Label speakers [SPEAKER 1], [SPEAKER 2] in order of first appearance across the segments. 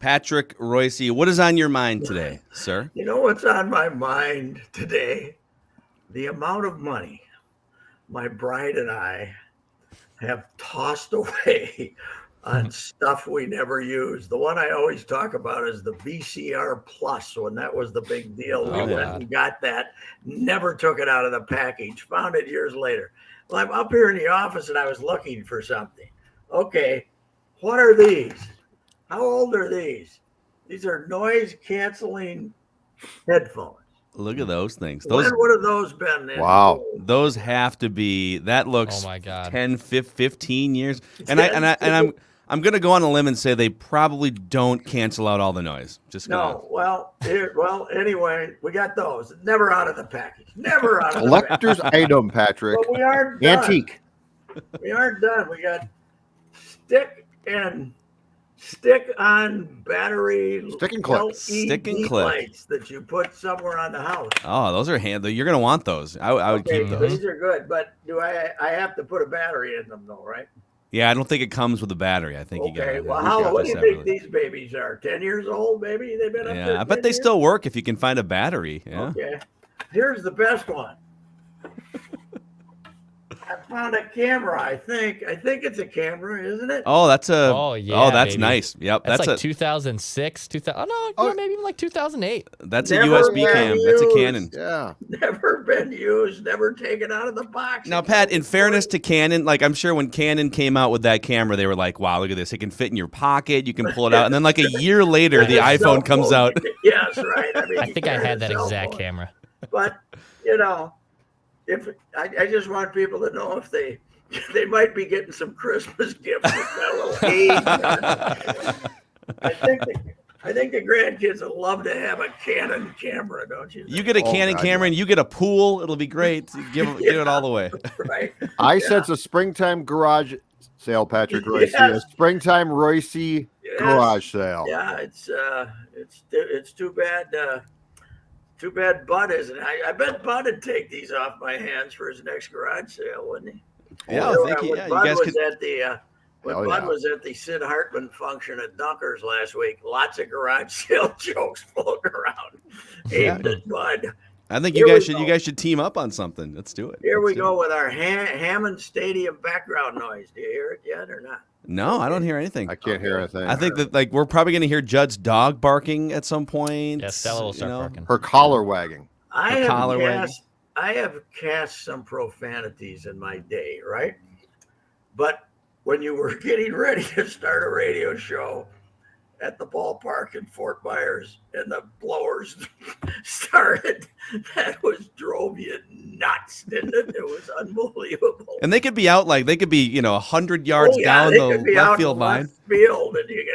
[SPEAKER 1] Patrick Royce, what is on your mind today, sir?
[SPEAKER 2] You know what's on my mind today? The amount of money my bride and I have tossed away on stuff we never used. The one I always talk about is the VCR Plus, when that was the big deal. We went and got that, never took it out of the package, found it years later. Well, I'm up here in the office and I was looking for something. Okay, what are these? How old are these? These are noise canceling headphones.
[SPEAKER 1] Look at those things.
[SPEAKER 2] When would have those been?
[SPEAKER 3] Wow.
[SPEAKER 1] Those have to be, that looks
[SPEAKER 4] Oh my God.
[SPEAKER 1] 10, 15 years. And I'm going to go on a limb and say they probably don't cancel out all the noise. Just
[SPEAKER 2] Well, anyway, we got those. Never out of the package. Never out of the
[SPEAKER 3] Collector's item, Patrick.
[SPEAKER 2] But we aren't done.
[SPEAKER 3] Antique.
[SPEAKER 2] We aren't done. We got stick on battery
[SPEAKER 3] Stick and clip.
[SPEAKER 2] LED lights that you put somewhere on the house.
[SPEAKER 1] Oh, those are handy. You're going to want those. I would keep those.
[SPEAKER 2] These are good, but I have to put a battery in them though, right?
[SPEAKER 1] Yeah, I don't think it comes with a battery. I think you got it.
[SPEAKER 2] Well, what do you think these babies are? 10 years old, maybe? They've been up there.
[SPEAKER 1] I bet they still work if you can find a battery. Yeah.
[SPEAKER 2] Okay. Here's the best one. I found a camera. I think it's a camera, isn't it?
[SPEAKER 1] Oh, that's a.
[SPEAKER 4] Oh yeah.
[SPEAKER 1] Oh, that's
[SPEAKER 4] baby.
[SPEAKER 1] nice. Yep,
[SPEAKER 4] that's like 2006, 2000. Maybe even like 2008.
[SPEAKER 1] That's a USB cam. That's a Canon.
[SPEAKER 3] Yeah.
[SPEAKER 2] Never been used. Never taken out of the box.
[SPEAKER 1] Now, Pat, in fairness to Canon, like I'm sure when Canon came out with that camera, they were like, "Wow, look at this! It can fit in your pocket. You can pull it out." And then, like a year later, the iPhone comes out.
[SPEAKER 2] Yes, right.
[SPEAKER 4] I think I had that exact camera.
[SPEAKER 2] But if I just want people to know if they might be getting some Christmas gifts with that little age. I think the grandkids would love to have a Canon camera, don't you?
[SPEAKER 1] You get a Canon camera and you get a pool. It'll be great. Give it all the way.
[SPEAKER 2] Right.
[SPEAKER 3] I sense a springtime garage sale, Patrick Royce. A springtime Royce garage sale.
[SPEAKER 2] Yeah, it's too bad. Too bad Bud isn't. I bet Bud would take these off my hands for his next garage sale, wouldn't he?
[SPEAKER 1] Yeah, thank you. Yeah,
[SPEAKER 2] Bud
[SPEAKER 1] you guys
[SPEAKER 2] was at the Bud was at the Sid Hartman function at Dunkers last week. Lots of garage sale jokes floating around. Aimed at Bud.
[SPEAKER 1] I think you guys should team up on something. Let's do it.
[SPEAKER 2] Here we go with our Hammond Stadium background noise. Do you hear it yet or not?
[SPEAKER 1] No, I don't hear anything.
[SPEAKER 3] I can't hear anything.
[SPEAKER 1] I think that we're probably going to hear Judd's dog barking at some point.
[SPEAKER 4] Yeah, Stella will start barking.
[SPEAKER 3] Her collar wagging.
[SPEAKER 2] I have cast some profanities in my day, right? But when you were getting ready to start a radio show at the ballpark in Fort Myers and the blowers started, that drove you nuts, didn't it? It was unbelievable.
[SPEAKER 1] And they could be out 100 yards down the left field line.
[SPEAKER 2] And you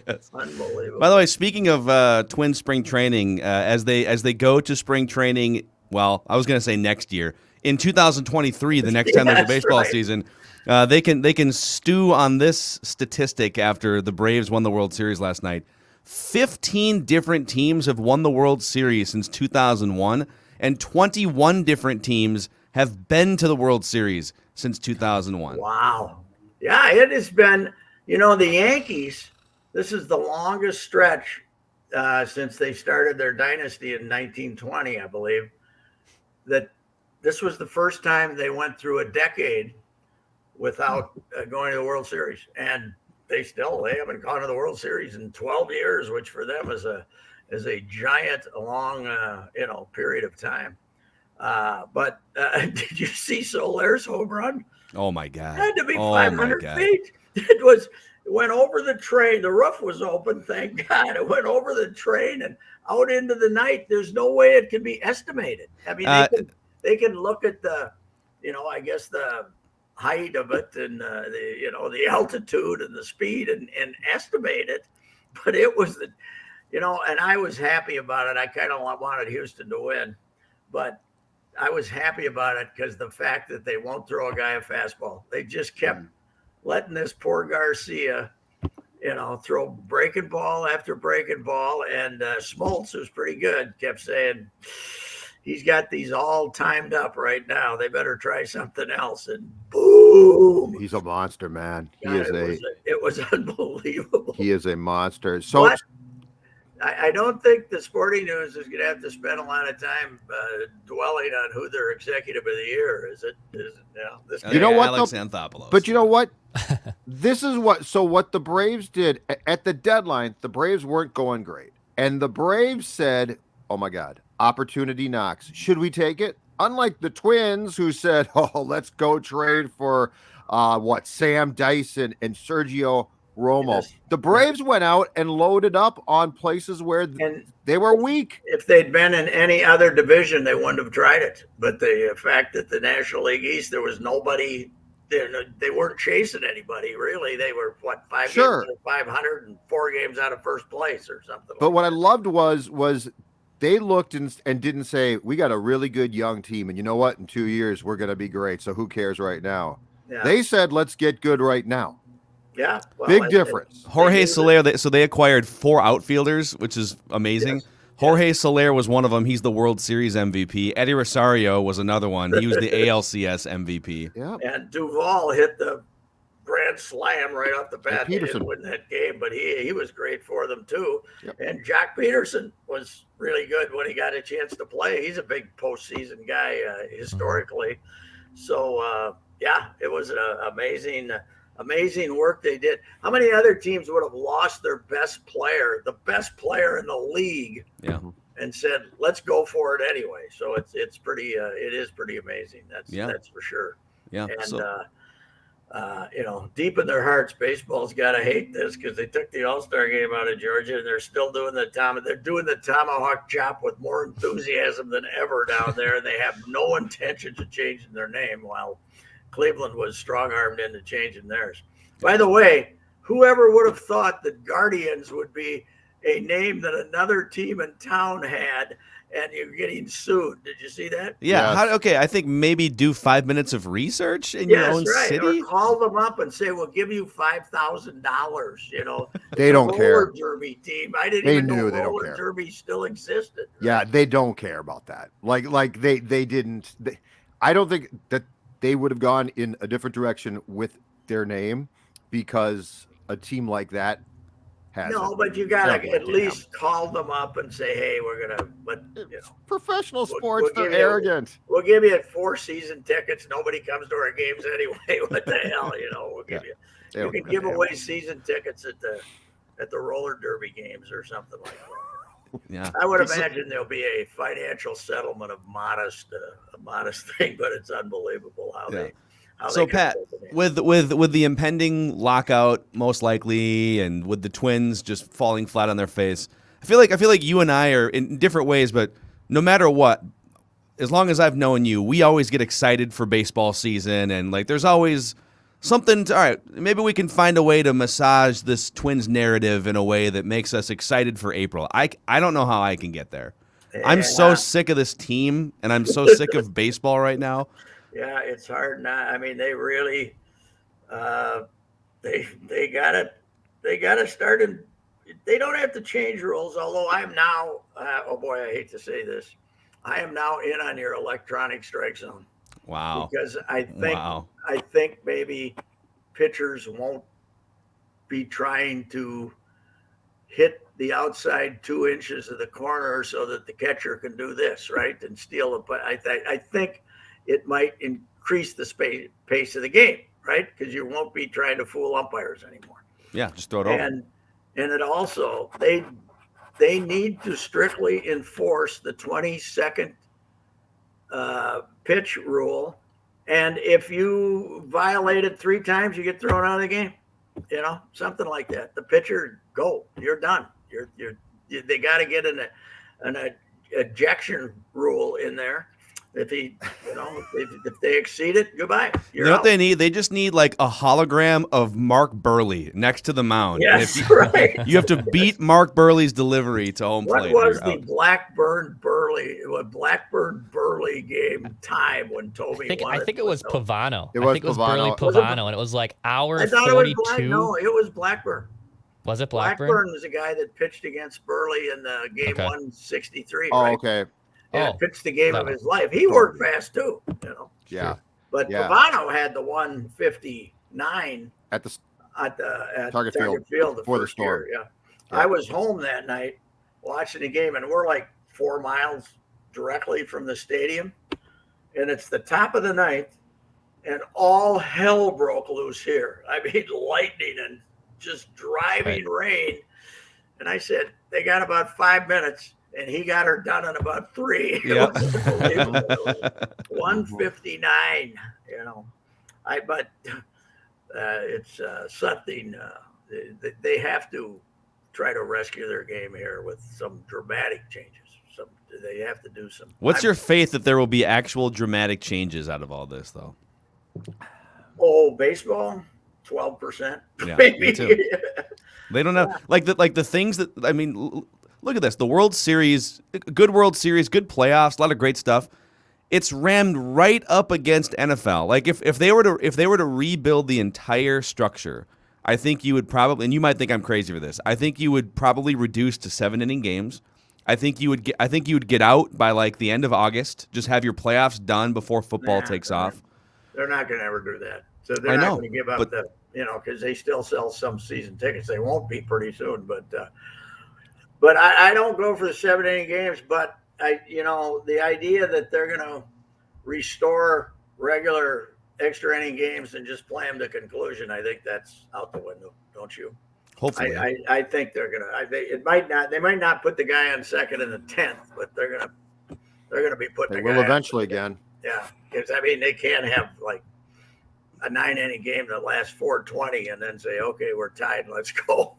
[SPEAKER 2] get unbelievable.
[SPEAKER 1] By the way, speaking of Twin spring training, as they go to spring training, well, I was going to say next year. In 2023, the next time there's a baseball season, they can stew on this statistic after the Braves won the World Series last night. 15 different teams have won the World Series since 2001, and 21 different teams have been to the World Series since 2001.
[SPEAKER 2] Wow. Yeah, it has been, the Yankees, this is the longest stretch since they started their dynasty in 1920, I believe, that this was the first time they went through a decade without going to the World Series. And they haven't gone to the World Series in 12 years, which for them is a giant long, period of time. But did you see Soler's home run?
[SPEAKER 1] Oh my God!
[SPEAKER 2] It had to be 500 feet. It went over the train. The roof was open, thank God. It went over the train and out into the night. There's no way it can be estimated. I mean, they can look at the height of it and the altitude and the speed and estimate it, but it was and I was happy about it. I kind of wanted Houston to win, but I was happy about it because the fact that they won't throw a guy a fastball, they just kept letting this poor Garcia throw breaking ball after breaking ball, and Smoltz, who's pretty good, kept saying he's got these all timed up right now. They better try something else. And boom. boom.
[SPEAKER 3] He's a monster, man.
[SPEAKER 2] God, it was unbelievable.
[SPEAKER 3] He is a monster. So
[SPEAKER 2] But I don't think the Sporting News is going to have to spend a lot of time dwelling on who their executive of the year is. This
[SPEAKER 3] You know what,
[SPEAKER 1] Alex
[SPEAKER 3] though?
[SPEAKER 1] Anthopoulos.
[SPEAKER 3] But you know what? This is what the Braves did at the deadline. The Braves weren't going great. And the Braves said, oh my God, opportunity knocks. Should we take it? Unlike the Twins, who said, oh, let's go trade for Sam Dyson and Sergio Romo.
[SPEAKER 2] Yes.
[SPEAKER 3] The Braves went out and loaded up on places where they were weak.
[SPEAKER 2] If they'd been in any other division, they wouldn't have tried it. But the fact that the National League East, there was nobody, they weren't chasing anybody, really. They were, games out of 500 and 4 games out of first place or something.
[SPEAKER 3] But what I loved was they looked and didn't say, we got a really good young team. And you know what? In 2 years, we're going to be great. So who cares right now? Yeah. They said, let's get good right now.
[SPEAKER 2] Yeah. Well,
[SPEAKER 3] big difference.
[SPEAKER 1] Jorge Soler, so they acquired 4 outfielders, which is amazing. Yes. Jorge Soler was one of them. He's the World Series MVP. Eddie Rosario was another one. He was the ALCS MVP.
[SPEAKER 3] Yeah.
[SPEAKER 2] And Duvall hit the grand slam right off the bat to win that game, but he was great for them too. Yep. And Jock Peterson was really good when he got a chance to play. He's a big postseason guy historically. So it was an amazing work they did. How many other teams would have lost their best player, the best player in the league, and said, let's go for it anyway? So it is pretty amazing. That's for sure.
[SPEAKER 1] Yeah.
[SPEAKER 2] And deep in their hearts, baseball's got to hate this because they took the All-Star game out of Georgia and they're still doing the tomahawk chop with more enthusiasm than ever down there, and they have no intention of changing their name, while Cleveland was strong-armed into changing theirs. By the way, whoever would have thought that Guardians would be a name that another team in town had, and you're getting sued? Did you see that?
[SPEAKER 1] Yeah. Yes. I think maybe do 5 minutes of research in your own city.
[SPEAKER 2] Or call them up and say, we'll give you $5,000.
[SPEAKER 3] They don't care.
[SPEAKER 2] Roller derby team. I didn't even know roller derby still existed. Right?
[SPEAKER 3] Yeah, they don't care about that. Like they didn't. I don't think that they would have gone in a different direction with their name, because a team like that has.
[SPEAKER 2] No, but you got to at least call them up and say, hey, we're going to,
[SPEAKER 3] professional sports, they're arrogant.
[SPEAKER 2] We'll give you 4 season tickets. Nobody comes to our games anyway. What the hell, we'll give you. You can give away season tickets at the roller derby games or something like that.
[SPEAKER 1] Yeah,
[SPEAKER 2] I would imagine there'll be a financial settlement of a modest thing, but it's unbelievable how they.
[SPEAKER 1] So Pat, with the impending lockout most likely, and with the Twins just falling flat on their face, I feel like you and I are in different ways, but no matter what, as long as I've known you, we always get excited for baseball season, and there's always something all right, maybe we can find a way to massage this Twins narrative in a way that makes us excited for April. I don't know how I can get there. Yeah. I'm so sick of this team, and I'm so sick of baseball right now.
[SPEAKER 2] Yeah, it's hard not. I mean, they really they gotta start, and they don't have to change rules, although I'm now oh boy, I hate to say this, I am now in on your electronic strike zone.
[SPEAKER 1] Wow.
[SPEAKER 2] Because I think maybe pitchers won't be trying to hit the outside 2 inches of the corner so that the catcher can do this, right, and steal it. But I think it might increase the pace of the game, right, because you won't be trying to fool umpires anymore.
[SPEAKER 1] Yeah, just throw it over.
[SPEAKER 2] And it also, they need to strictly enforce the 20-second pitch rule, and if you violate it 3 times, you get thrown out of the game. Something like that. The pitcher, you're done. They got to get an ejection rule in there. If they exceed it, goodbye.
[SPEAKER 1] You know what they need? They just need a hologram of Mark Burley next to the mound.
[SPEAKER 2] Yes, right.
[SPEAKER 1] You have to beat Mark Burley's delivery to home plate.
[SPEAKER 2] What was the Blackburn Burley game time when Toby won?
[SPEAKER 4] I think it was Pavano.
[SPEAKER 3] It was
[SPEAKER 4] Burley Pavano, and it was hour 42.
[SPEAKER 2] It was Blackburn.
[SPEAKER 4] Was it Blackburn?
[SPEAKER 2] Blackburn was the guy that pitched against Burley in the game 163.
[SPEAKER 3] Oh,
[SPEAKER 2] right?
[SPEAKER 3] okay.
[SPEAKER 2] Yeah, pitched the game of his life. He worked fast too.
[SPEAKER 3] Yeah.
[SPEAKER 2] But
[SPEAKER 3] Yeah.
[SPEAKER 2] Pavano had the 159
[SPEAKER 3] At the
[SPEAKER 2] at
[SPEAKER 3] Target
[SPEAKER 2] Target
[SPEAKER 3] Field
[SPEAKER 2] Field the
[SPEAKER 3] before the
[SPEAKER 2] first
[SPEAKER 3] storm.
[SPEAKER 2] year. Yeah.
[SPEAKER 3] Yeah.
[SPEAKER 2] I was home that night watching the game, and we're like 4 miles directly from the stadium, and it's the top of the ninth, and all hell broke loose here. I mean, lightning and just driving rain. And I said, they got about 5 minutes, and he got her done in about 3.
[SPEAKER 1] Yep.
[SPEAKER 2] It was unbelievable. 159, but it's something they have to try to rescue their game here with some dramatic changes. They have to do some.
[SPEAKER 1] What's your faith that there will be actual dramatic changes out of all this, though?
[SPEAKER 2] Oh, baseball, 12%.
[SPEAKER 1] Yeah,
[SPEAKER 2] maybe.
[SPEAKER 1] me too. They don't know, like the things that, I mean, look at this. The World Series, good World Series, good playoffs, a lot of great stuff. It's rammed right up against NFL. Like if they were to rebuild the entire structure, I think you would probably, and you might think I'm crazy for this, I think you would probably reduce to 7-inning games. I think you would get out by like the end of August. Just have your playoffs done before football takes off.
[SPEAKER 2] They're not going to ever do that. So they're
[SPEAKER 1] I
[SPEAKER 2] not
[SPEAKER 1] know,
[SPEAKER 2] going to give up because they still sell some season tickets. They won't be pretty soon, but I don't go for the 7-inning games. But the idea that they're going to restore regular extra inning games and just play them to conclusion, I think that's out the window. Don't you?
[SPEAKER 1] Hopefully,
[SPEAKER 2] I think they're going to. It might not. They might not put the guy on second in the 10th, but they're going to be putting.
[SPEAKER 3] They
[SPEAKER 2] the
[SPEAKER 3] will
[SPEAKER 2] guy
[SPEAKER 3] eventually
[SPEAKER 2] on
[SPEAKER 3] again.
[SPEAKER 2] Yeah, because they can't have like a 9-inning game that lasts 420 and then say, okay, we're tied, let's go.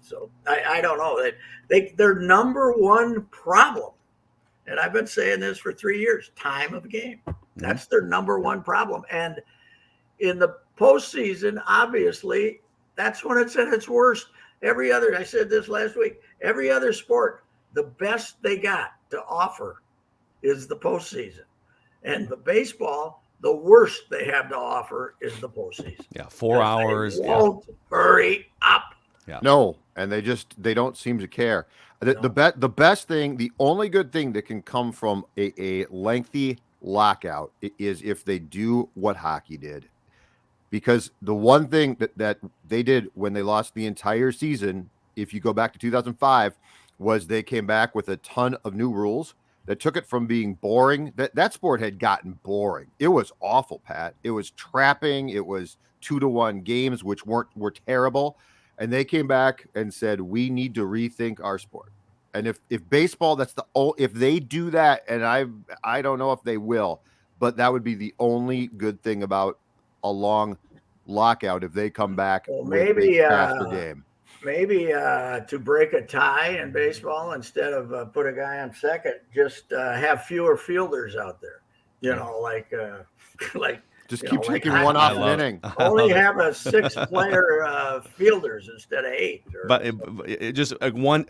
[SPEAKER 2] So I don't know. Their number one problem, and I've been saying this for 3 years, time of game. That's their number one problem. And in the postseason, obviously, that's when it's at its worst. I said this last week, every other sport, the best they got to offer is the postseason. And the baseball, the worst they have to offer is the postseason.
[SPEAKER 1] Yeah, 4 hours.
[SPEAKER 2] They won't hurry up.
[SPEAKER 3] Yeah. No, and they don't seem to care. The best thing, the only good thing that can come from a lengthy lockout is if they do what hockey did. Because the one thing that they did when they lost the entire season, if you go back to 2005, was they came back with a ton of new rules that took it from being boring. That sport had gotten boring. It was awful, Pat. It was trapping. It was 2-1 games, which were terrible. And they came back and said, we need to rethink our sport. And if baseball, if they do that, and I don't know if they will, but that would be the only good thing about a long lockout if they come back with a faster game.
[SPEAKER 2] Maybe to break a tie in baseball, instead of put a guy on second, just have fewer fielders out there.
[SPEAKER 3] Just keep taking one off an inning.
[SPEAKER 2] Only have a 6-player fielders instead of 8.
[SPEAKER 1] But it just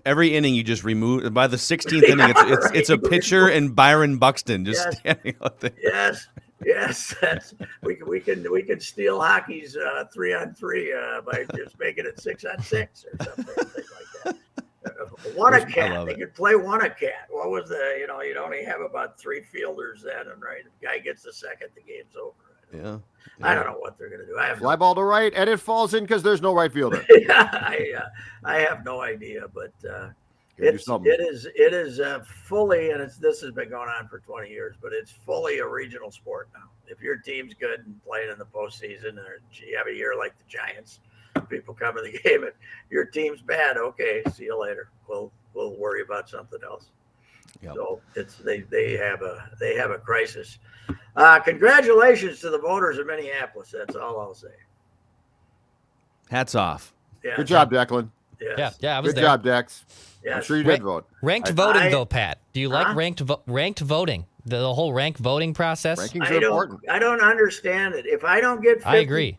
[SPEAKER 1] every inning you just remove. By the 16th inning, it's a pitcher and Byron Buxton just standing out there.
[SPEAKER 2] Yes, we can steal hockey's 3-on-3 by just making it 6-on-6 or something like that. One-a-cat. They could play one-a-cat. What was you'd only have about 3 fielders then, and right, if the guy gets the second, the game's over. I don't know what they're going to do.
[SPEAKER 3] Fly ball to right, and it falls in because there's no right fielder.
[SPEAKER 2] I have no idea, but it is fully, and this has been going on for 20 years, but it's fully a regional sport now. If your team's good and playing in the postseason, or you have a year like the Giants, people come to the game, and your team's bad. Okay, see you later. We'll worry about something else. Yep. So they have a crisis. Congratulations to the voters of Minneapolis. That's all I'll say.
[SPEAKER 1] Hats off.
[SPEAKER 3] Yeah. Good job, Declan.
[SPEAKER 2] Yes.
[SPEAKER 4] Yeah, I was
[SPEAKER 3] Good
[SPEAKER 4] there.
[SPEAKER 3] job, Dex.
[SPEAKER 2] Yes.
[SPEAKER 3] I'm sure you did vote.
[SPEAKER 4] Ranked voting, though, Pat. Do you like ranked voting? The whole ranked voting process?
[SPEAKER 3] Rankings are important.
[SPEAKER 2] I don't understand it. If I don't get 50,
[SPEAKER 4] I agree.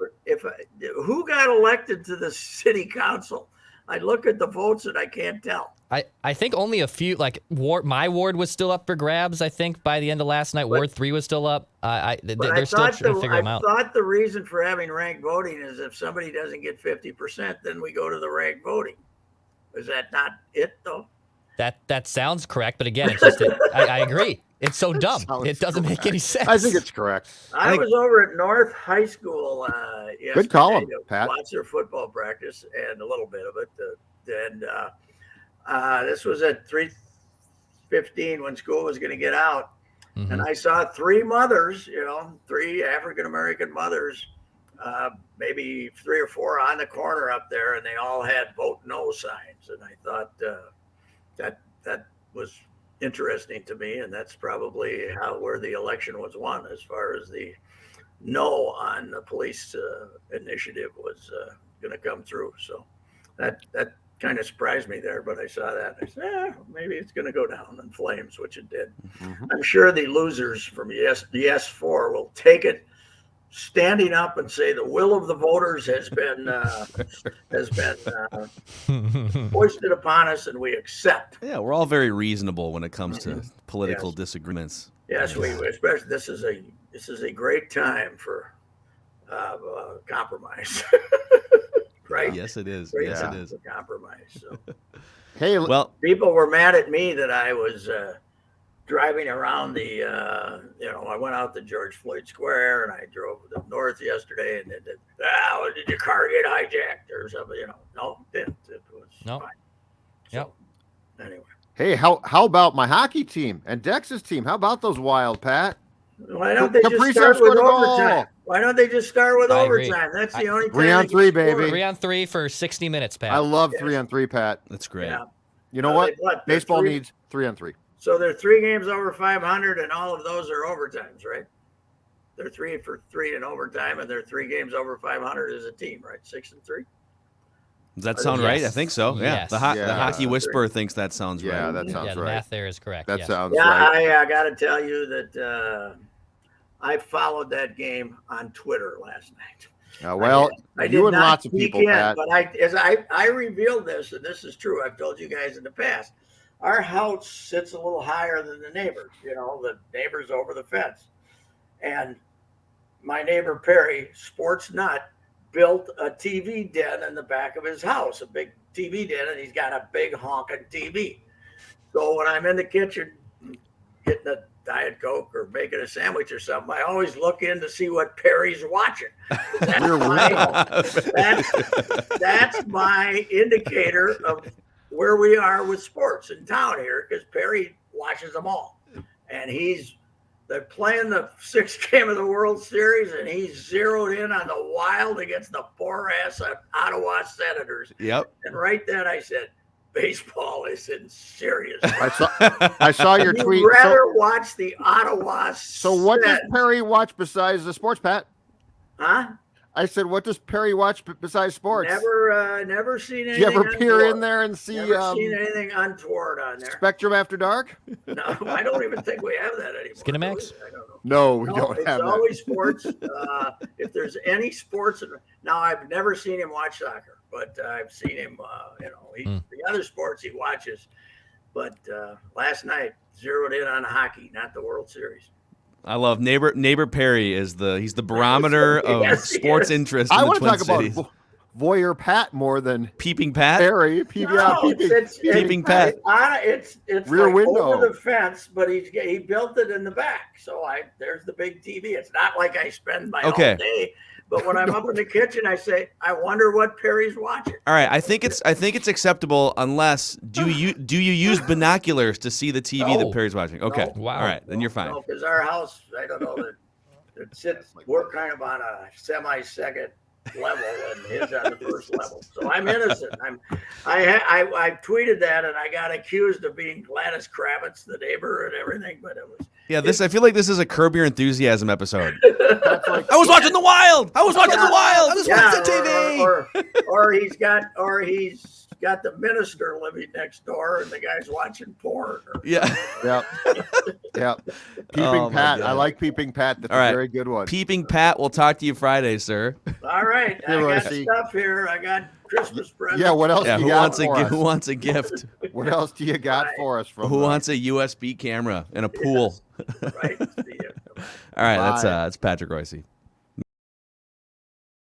[SPEAKER 2] Who got elected to the city council? I look at the votes and I can't tell.
[SPEAKER 4] I think only a few, like my ward was still up for grabs. I think by the end of last night, Ward 3 was still up. They're still trying to figure them out.
[SPEAKER 2] I thought the reason for having ranked voting is if somebody doesn't get 50%, then we go to the ranked voting. Is that not it, though?
[SPEAKER 4] That sounds correct, but again, it's just I agree. It's so dumb. It doesn't make any sense.
[SPEAKER 3] I think it's correct.
[SPEAKER 2] I was over at North High School yesterday
[SPEAKER 3] Good call,
[SPEAKER 2] to
[SPEAKER 3] Pat.
[SPEAKER 2] watch their football practice and a little bit of it. This was at 3:15 when school was going to get out.
[SPEAKER 4] Mm-hmm.
[SPEAKER 2] And I saw three mothers, three African-American mothers, maybe 3 or 4 on the corner up there, and they all had vote no signs. And I thought that was interesting to me, and that's probably where the election was won, as far as the no on the police initiative was going to come through. So that kind of surprised me there, but I saw that and I said, maybe it's going to go down in flames, which it did.
[SPEAKER 3] Mm-hmm.
[SPEAKER 2] I'm sure the losers from the S4 will take it standing up and say the will of the voters has been foisted upon us, and we accept.
[SPEAKER 1] Yeah, we're all very reasonable when it comes to political disagreements.
[SPEAKER 2] Yes, we especially this is a great time for compromise. Right?
[SPEAKER 1] Yes, it is.
[SPEAKER 2] Great
[SPEAKER 1] Yes,
[SPEAKER 2] time
[SPEAKER 1] it is.
[SPEAKER 2] for compromise. So.
[SPEAKER 3] Hey,
[SPEAKER 1] Well,
[SPEAKER 2] People were mad at me that I was driving around I went out to George Floyd Square and I drove north yesterday, and did your car get hijacked or something? No, it didn't. It was fine. So, anyway.
[SPEAKER 3] hey, how about my hockey team and Dex's team? How about those Wild, Pat?
[SPEAKER 2] Why don't they just
[SPEAKER 3] Kaprizov
[SPEAKER 2] start with
[SPEAKER 3] scored a goal.
[SPEAKER 2] overtime? Why don't they just start with
[SPEAKER 4] I agree.
[SPEAKER 2] overtime? That's the only time
[SPEAKER 3] 3 on
[SPEAKER 2] they can
[SPEAKER 3] 3,
[SPEAKER 2] score.
[SPEAKER 3] baby.
[SPEAKER 4] 3 on 3 for 60 minutes, Pat.
[SPEAKER 3] I love 3 on 3, Pat.
[SPEAKER 1] that's great.
[SPEAKER 2] Yeah.
[SPEAKER 3] You know what?
[SPEAKER 2] They're
[SPEAKER 3] Baseball needs 3 on 3.
[SPEAKER 2] So they're 3 games over 500, and all of those are overtimes, right? They're 3 for 3 in overtime, and they're 3 games over 500 as a team, right? 6 and 3.
[SPEAKER 1] Does that sound right? I think so. Yeah.
[SPEAKER 4] Yes.
[SPEAKER 1] The Hockey Whisperer thinks that sounds
[SPEAKER 3] Yeah,
[SPEAKER 1] right.
[SPEAKER 3] that sounds
[SPEAKER 4] the
[SPEAKER 3] right.
[SPEAKER 4] math there is correct.
[SPEAKER 3] That
[SPEAKER 4] yes.
[SPEAKER 3] sounds
[SPEAKER 2] Yeah,
[SPEAKER 3] right.
[SPEAKER 2] I got to tell you that I followed that game on Twitter last night.
[SPEAKER 3] I
[SPEAKER 2] did
[SPEAKER 3] you and
[SPEAKER 2] not
[SPEAKER 3] lots of
[SPEAKER 2] peek
[SPEAKER 3] people,
[SPEAKER 2] in,
[SPEAKER 3] Pat.
[SPEAKER 2] But I revealed this, and this is true. I've told you guys in the past. Our house sits a little higher than the neighbors. The neighbors over the fence. And my neighbor Perry, sports nut, built a TV den in the back of his house, a big TV den, and he's got a big honking TV. So when I'm in the kitchen getting a Diet Coke or making a sandwich or something, I always look in to see what Perry's watching. That's my indicator of where we are with sports in town here, because Perry watches them all. And they're playing the 6th game of the World Series, and he's zeroed in on the Wild against the poor-ass Ottawa Senators.
[SPEAKER 1] Yep.
[SPEAKER 2] And right then I said, baseball is in serious.
[SPEAKER 3] I saw your tweet.
[SPEAKER 2] You'd rather watch the Ottawa
[SPEAKER 3] So what does Perry watch besides the sports, Pat?
[SPEAKER 2] Huh?
[SPEAKER 3] I said, what does Perry watch besides sports?
[SPEAKER 2] Never seen anything.
[SPEAKER 3] Do you ever peer
[SPEAKER 2] untoward.
[SPEAKER 3] in there and see
[SPEAKER 2] Never seen anything untoward on there.
[SPEAKER 3] Spectrum After Dark?
[SPEAKER 2] No, I don't even think we have that anymore.
[SPEAKER 4] Skinamax?
[SPEAKER 2] I don't know.
[SPEAKER 3] No, we
[SPEAKER 2] No,
[SPEAKER 3] don't
[SPEAKER 2] it's
[SPEAKER 3] have that.
[SPEAKER 2] always sports. If there's any sports, now I've never seen him watch soccer, but I've seen him. The other sports he watches. But last night zeroed in on hockey, not the World Series.
[SPEAKER 1] I love neighbor Perry he's the barometer of
[SPEAKER 2] Yes, he
[SPEAKER 1] sports
[SPEAKER 2] is.
[SPEAKER 1] interest in
[SPEAKER 3] I
[SPEAKER 1] the
[SPEAKER 3] want to
[SPEAKER 1] Twin
[SPEAKER 3] talk
[SPEAKER 1] Cities.
[SPEAKER 3] about Voyeur Pat more than
[SPEAKER 1] Peeping Pat.
[SPEAKER 3] Perry.
[SPEAKER 1] Peeping Pat.
[SPEAKER 2] It's
[SPEAKER 3] Rear
[SPEAKER 2] like
[SPEAKER 3] window.
[SPEAKER 2] over the fence, but he built it in the back. So there's the big TV. It's not like I spend my all day. But when I'm up in the kitchen, I say, I wonder what Perry's watching.
[SPEAKER 1] All right, I think it's acceptable unless do you use binoculars to see the TV that Perry's watching? Okay,
[SPEAKER 2] No.
[SPEAKER 4] Wow.
[SPEAKER 1] all right, then you're fine.
[SPEAKER 2] No, because our house, I don't know that it sits. We're kind of on a semi-second level, and his on the first level. So I'm innocent. I tweeted that, and I got accused of being Gladys Kravitz, the neighbor, and everything. But it was.
[SPEAKER 1] Yeah, I feel like this is a Curb Your Enthusiasm episode. I was watching The Wild. I was watching the TV.
[SPEAKER 2] Or he's got the minister living next door, and the guy's watching porn.
[SPEAKER 1] Yeah.
[SPEAKER 3] Yep. Peeping Pat. I like Peeping Pat. That's
[SPEAKER 1] All right.
[SPEAKER 3] a very good one.
[SPEAKER 1] Peeping Pat. We'll talk to you Friday, sir.
[SPEAKER 2] All right, I got
[SPEAKER 3] Royce.
[SPEAKER 2] stuff here. I got Christmas presents.
[SPEAKER 3] Yeah, what else
[SPEAKER 1] Yeah,
[SPEAKER 3] do
[SPEAKER 1] who
[SPEAKER 3] you got for us?
[SPEAKER 1] who wants a gift?
[SPEAKER 3] What else do you got for us? From
[SPEAKER 1] Who wants a USB camera and a pool?
[SPEAKER 2] Right. See ya.
[SPEAKER 1] All right,
[SPEAKER 3] Bye.
[SPEAKER 1] that's Patrick Royce.